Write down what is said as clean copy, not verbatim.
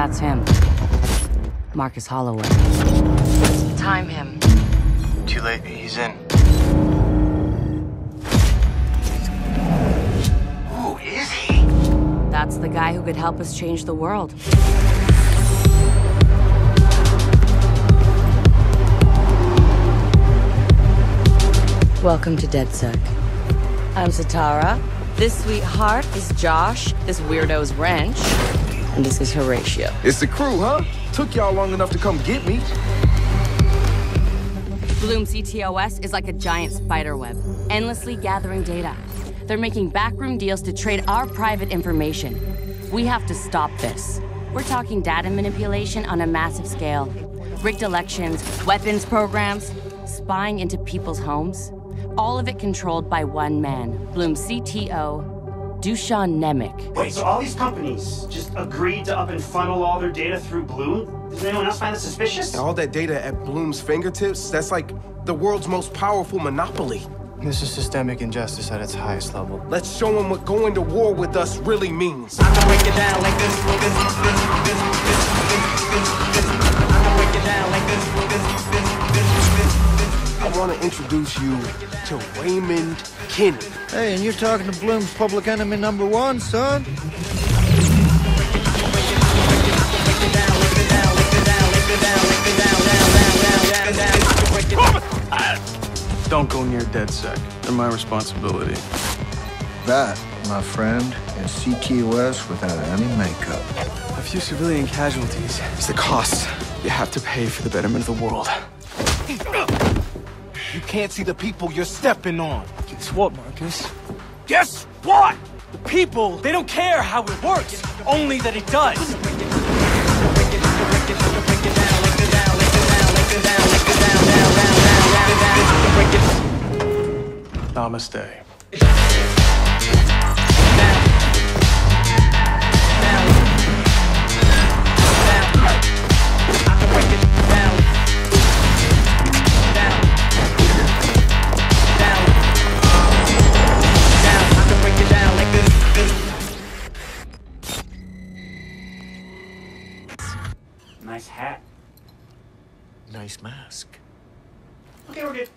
That's him. Marcus Holloway. Time him. Too late, he's in. Who is he? That's the guy who could help us change the world. Welcome to DedSec. I'm Satara. This sweetheart is Josh. This weirdo's Wrench. And this is Horatio. It's the crew, huh? Took y'all long enough to come get me. Bloom CTOS is like a giant spider web, endlessly gathering data. They're making backroom deals to trade our private information. We have to stop this. We're talking data manipulation on a massive scale. Rigged elections, weapons programs, spying into people's homes. All of it controlled by one man, Bloom CTO, Dushan Nemec. Wait, so all these companies just agreed to up and funnel all their data through Bloom? Does anyone else find that suspicious? All that data at Bloom's fingertips, that's like the world's most powerful monopoly. This is systemic injustice at its highest level. Let's show them what going to war with us really means. I can break it down like this. I can break it down like this. I want to introduce you to Raymond Kinney. Hey, and you're talking to Bloom's public enemy #1, son? Don't go near DedSec. They're my responsibility. That, my friend, is CTOS without any makeup. A few civilian casualties is the cost you have to pay for the betterment of the world. You can't see the people you're stepping on. Guess what, Marcus? Guess what? The people, they don't care how it works, only that it does. Namaste. Nice hat. Nice mask. Okay, we're good.